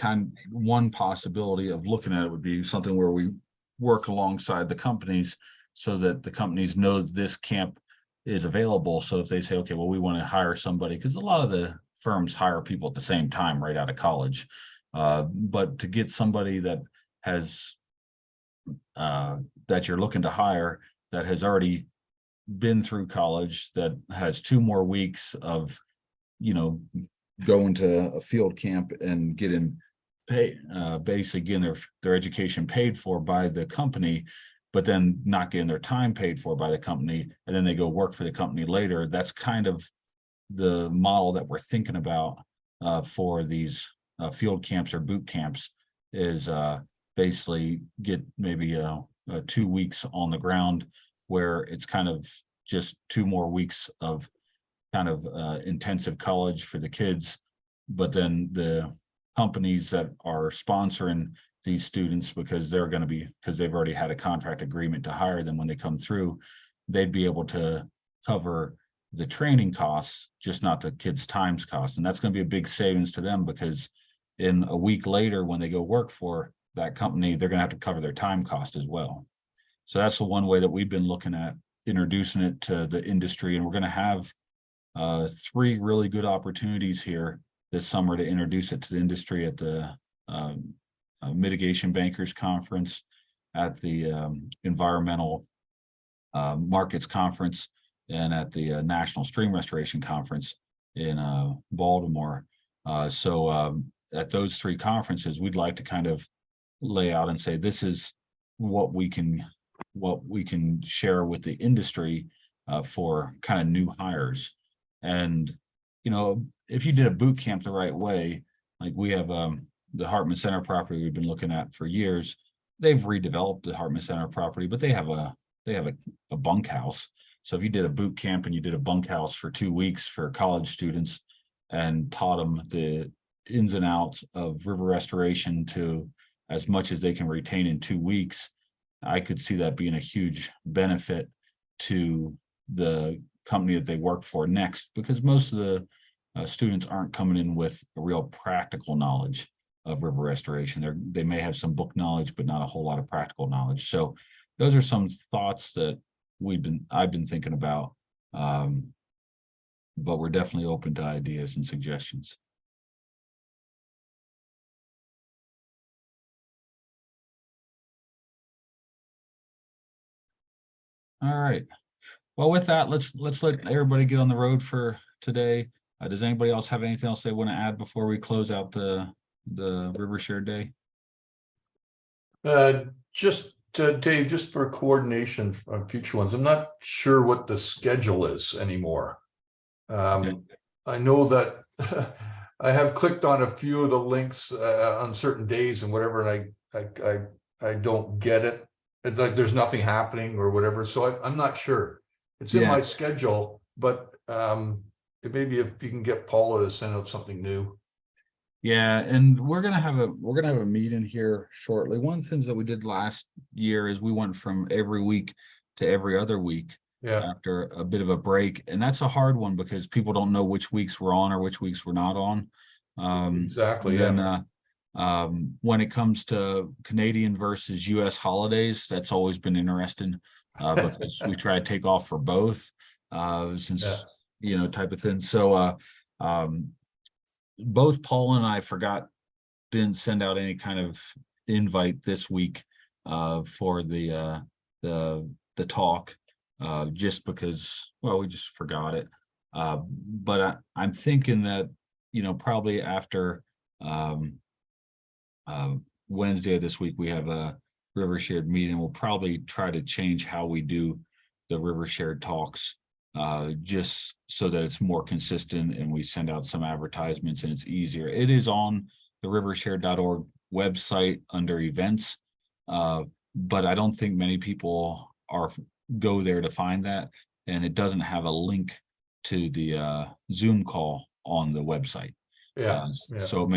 one possibility of looking at it would be something where we work alongside the companies so that the companies know this camp is available. So if they say, okay, well, we want to hire somebody, because a lot of the firms hire people at the same time right out of college. But to get somebody that has that you're looking to hire that has already been through college, that has 2 more weeks of going to a field camp and getting basically getting their education paid for by the company, but then not getting their time paid for by the company, and then they go work for the company later. That's kind of the model that we're thinking about for these field camps or boot camps, is basically get maybe 2 weeks on the ground where it's kind of just 2 more weeks of kind of intensive college for the kids. But then the companies that are sponsoring these students, because they've already had a contract agreement to hire them when they come through, they'd be able to cover the training costs, just not the kids' times costs. And that's going to be a big savings to them, because in a week later, when they go work for that company, they're going to have to cover their time cost as well. So that's the one way that we've been looking at introducing it to the industry. And we're going to have 3 really good opportunities here this summer to introduce it to the industry at the Mitigation Bankers Conference, at the Environmental Markets Conference, and at the National Stream Restoration Conference in Baltimore. So at those 3 conferences, we'd like to kind of lay out and say, this is what we can share with the industry for kind of new hires. And if you did a boot camp the right way, like we have the Hartman Center property we've been looking at for years. They've redeveloped the Hartman Center property, but they have a bunkhouse. So if you did a boot camp and you did a bunkhouse for 2 weeks for college students and taught them the ins and outs of river restoration to as much as they can retain in 2 weeks, I could see that being a huge benefit to the company that they work for next, because most of the students aren't coming in with a real practical knowledge of river restoration. They may have some book knowledge, but not a whole lot of practical knowledge. So those are some thoughts that I've been thinking about. But we're definitely open to ideas and suggestions. All right. Well, with that, let's let everybody get on the road for today. Does anybody else have anything else they want to add before we close out the River Share Day? Dave, just for coordination on future ones, I'm not sure what the schedule is anymore. I know that I have clicked on a few of the links on certain days and whatever, and I don't get it. It's like there's nothing happening or whatever. So I'm not sure. It's in my schedule, but maybe if you can get Paula to send out something new. Yeah, and we're gonna have a meeting here shortly. One of the things that we did last year is we went from every week to every other week. Yeah. After a bit of a break, and that's a hard one because people don't know which weeks we're on or which weeks we're not on. Exactly. Then when it comes to Canadian versus US holidays, that's always been interesting because we try to take off for both since type of thing. So both Paul and I didn't send out any kind of invite this week for the talk. Just because, well, we just forgot it. But I'm thinking that, probably after Wednesday of this week, we have a River Shared meeting. We'll probably try to change how we do the River Shared talks, just so that it's more consistent and we send out some advertisements and it's easier. It is on the rivershare.org website under events, but I don't think many people go there to find that, and it doesn't have a link to the Zoom call on the website. So it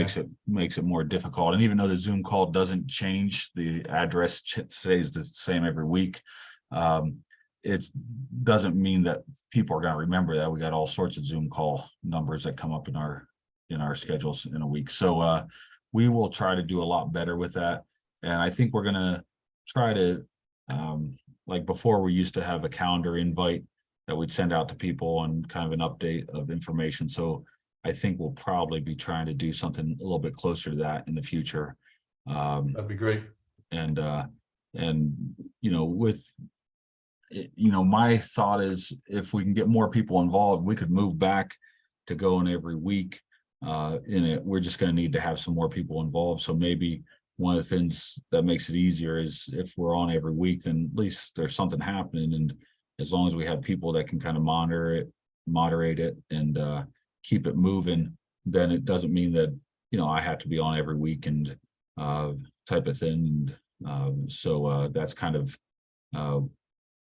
makes it more difficult. And even though the Zoom call doesn't change, the address stays the same every week. It doesn't mean that people are going to remember that. We got all sorts of Zoom call numbers that come up in our schedules in a week. So we will try to do a lot better with that. And I think we're going to try to like before, we used to have a calendar invite that we'd send out to people and kind of an update of information. So I think we'll probably be trying to do something a little bit closer to that in the future. That'd be great. And my thought is if we can get more people involved, we could move back to going every week in it. We're just going to need to have some more people involved. So maybe one of the things that makes it easier is if we're on every week, then at least there's something happening. And as long as we have people that can kind of moderate it and keep it moving, then it doesn't mean that, I have to be on every week and type of thing. And so that's kind of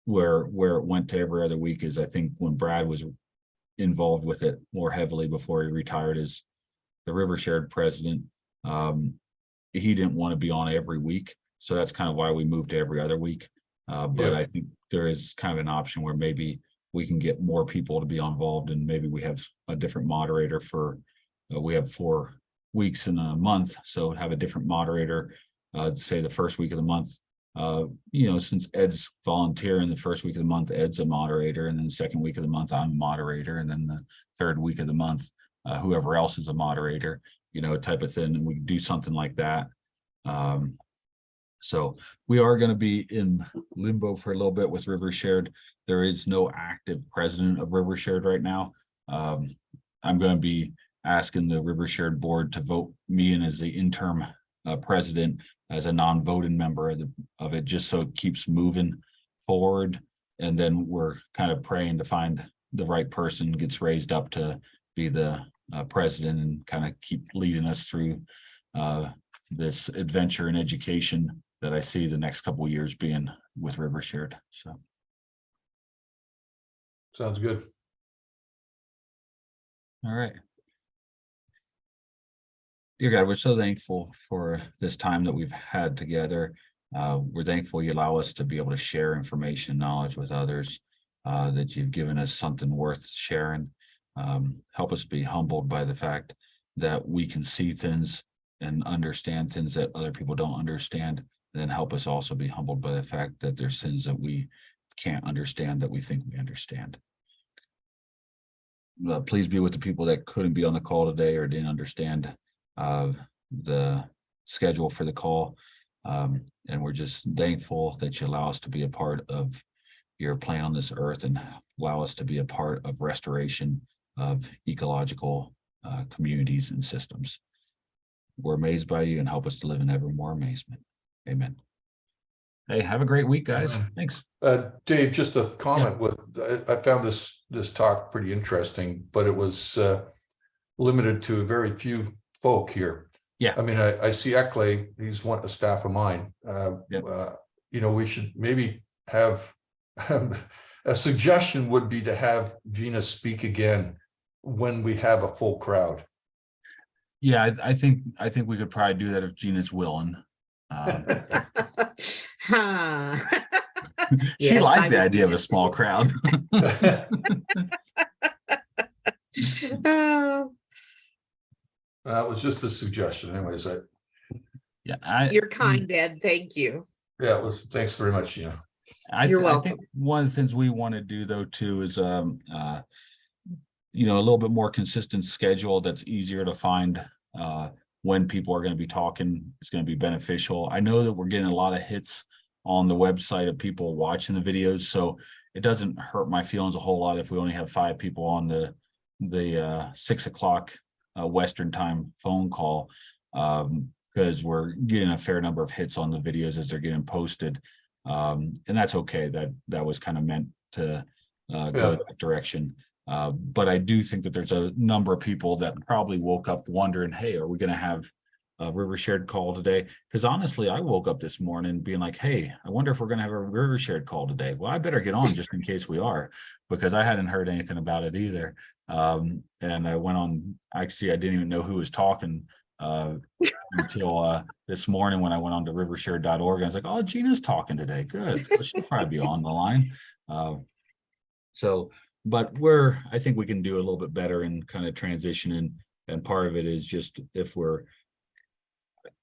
where it went to every other week is I think when Brad was involved with it more heavily before he retired as the River Shared president, he didn't want to be on every week. So that's kind of why we moved to every other week. But I think there is kind of an option where maybe we can get more people to be involved, and maybe we have a different moderator for, we have 4 weeks in a month. So have a different moderator, say the first week of the month. Since Ed's volunteering, the first week of the month, Ed's a moderator, and then the second week of the month, I'm a moderator, and then the third week of the month, whoever else is a moderator, type of thing, and we do something like that. So we are going to be in limbo for a little bit with River Shared. There is no active president of River Shared right now. I'm going to be asking the River Shared board to vote me in as the interim president, as a non-voting member of it, just so it keeps moving forward. And then we're kind of praying to find the right person gets raised up to be the president and kind of keep leading us through this adventure in education that I see the next couple of years being with River Shared. So sounds good. All right. Dear God, we're so thankful for this time that we've had together. We're thankful you allow us to be able to share information, knowledge with others. that you've given us something worth sharing. Help us be humbled by the fact that we can see things and understand things that other people don't understand. And then help us also be humbled by the fact that there's things that we can't understand that we think we understand. Please be with the people that couldn't be on the call today or didn't understand the schedule for the call. And we're just thankful that you allow us to be a part of your plan on this earth and allow us to be a part of restoration of ecological communities and systems. We're amazed by you and help us to live in ever more amazement. Amen. Hey, have a great week, guys. Amen. Thanks. Dave, just a comment with, I found this talk pretty interesting, but it was limited to very few folk here. Yeah. I mean, I see Eckley, he's a staff of mine. You know, we should maybe have a suggestion would be to have Gina speak again when we have a full crowd. Yeah, I think we could probably do that if Gina's willing. She Yes, liked I the would idea of be a small crowd. Oh, That was just a suggestion anyways. Yeah, you're kind, Ed. Thank you. Yeah, it was, thanks very much, Gina. You're I think welcome. one of the things we want to do though too is you know, a little bit more consistent schedule that's easier to find when people are going to be talking. It's going to be beneficial. I know that we're getting a lot of hits on the website of people watching the videos, so it doesn't hurt my feelings a whole lot if we only have 5 people on the 6 o'clock Western time phone call, because we're getting a fair number of hits on the videos as they're getting posted, and that's okay. That was kind of meant to go that direction. But I do think that there's a number of people that probably woke up wondering, hey, are we going to have a river shared call today? Because honestly, I woke up this morning being like, hey, I wonder if we're going to have a river shared call today. Well, I better get on just in case we are, because I hadn't heard anything about it either. And I went on, actually, I didn't even know who was talking until this morning when I went on to rivershare.org. I was like, oh, Gina's talking today. Good. Well, she'll probably be on the line. But I think we can do a little bit better in kind of transitioning. And part of it is just if we're,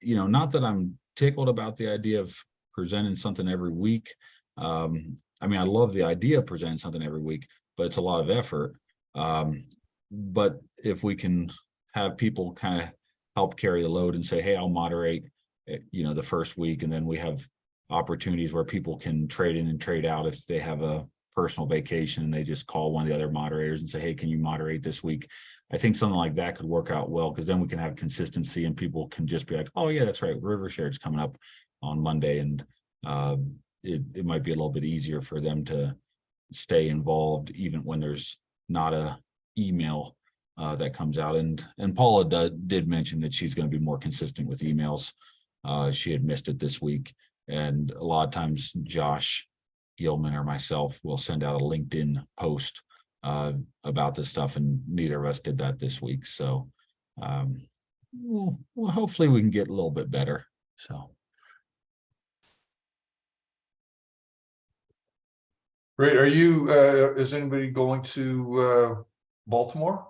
you know, not that I'm tickled about the idea of presenting something every week. I mean, I love the idea of presenting something every week, but it's a lot of effort. But if we can have people kind of help carry the load and say, hey, I'll moderate, you know, the first week, and then we have opportunities where people can trade in and trade out if they have a personal vacation and they just call one of the other moderators and say, hey, can you moderate this week? I think something like that could work out well, because then we can have consistency and people can just be like, oh yeah, that's right, river shared's coming up on Monday, and it might be a little bit easier for them to stay involved even when there's not a email that comes out. And Paula did mention that she's going to be more consistent with emails. She had missed it this week, and a lot of times Josh Gilman or myself will send out a LinkedIn post about this stuff, and neither of us did that this week. So well, hopefully we can get a little bit better. So Great. Are you is anybody going to Baltimore?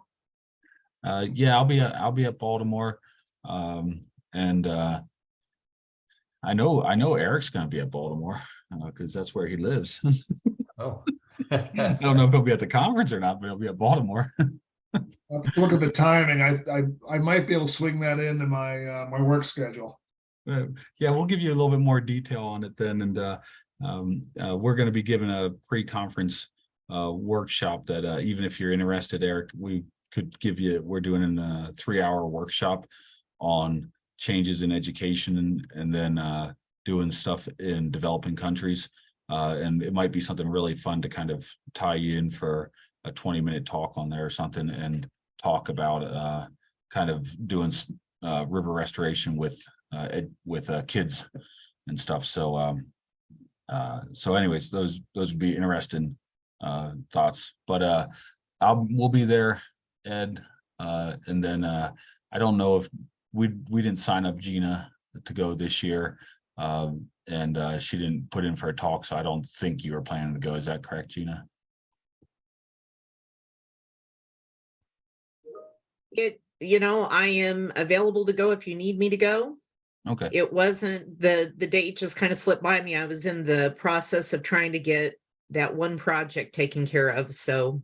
yeah, I'll be at Baltimore, and I know Eric's going to be at Baltimore because that's where he lives. Oh. I don't know if he'll be at the conference or not, but he'll be at Baltimore. I'll have to look at the timing. I might be able to swing that into my my work schedule. Yeah, we'll give you a little bit more detail on it then, and we're going to be giving a pre-conference workshop that even if you're interested, Eric, we could give you. We're doing a 3-hour workshop on changes in education, and then doing stuff in developing countries. And it might be something really fun to kind of tie you in for a 20-minute talk on there or something, and talk about kind of doing river restoration with kids and stuff. So anyways, those would be interesting thoughts. But we'll be there, Ed, and then I don't know if we didn't sign up Gina to go this year. And she didn't put in for a talk, so I don't think you were planning to go. Is that correct, Gina? I am available to go if you need me to go. Okay, It wasn't, the date just kind of slipped by me. I was in the process of trying to get that one project taken care of. So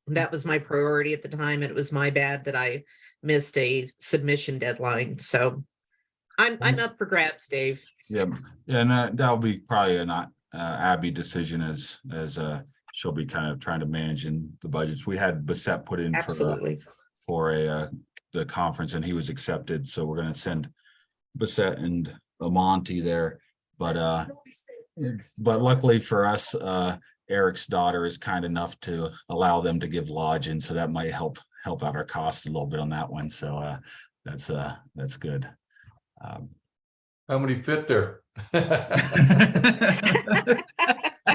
that was my priority at the time. It was my bad that I missed a submission deadline. So I'm up for grabs, Dave. yeah, and that'll be probably a not Abby decision as she'll be kind of trying to manage in the budgets. We had Bissett put in Absolutely. for the conference, and he was accepted. So we're going to send Bissett and Monty there. But luckily for us, Eric's daughter is kind enough to allow them to give lodging, so that might help out our costs a little bit on that one. So that's good. How many fit there?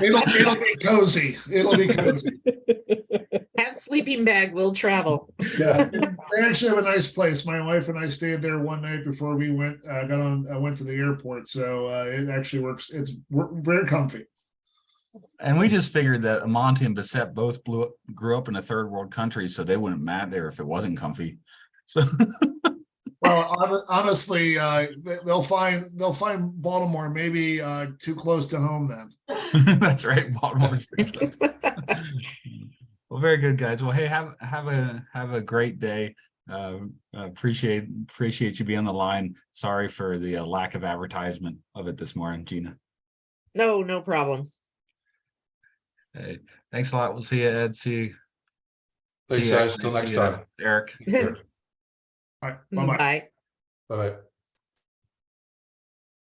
It'll be cozy. It'll be cozy. Have sleeping bag, we'll travel. Yeah. They actually have a nice place. My wife and I stayed there one night before we went to the airport. So it actually works. It's very comfy. And we just figured that Monty and Bissett both grew up in a third world country, so they wouldn't matter if it wasn't comfy. So Well, honestly, they'll find Baltimore maybe too close to home then. that's right. Baltimore's pretty close. Well, very good, guys. Well, hey, have a great day. Appreciate you being on the line. Sorry for the lack of advertisement of it this morning, Gina. No problem. Hey, thanks a lot. We'll see you, Ed. See Thanks, you, guys. Till next time. Eric. All right, bye-bye. Bye. Bye.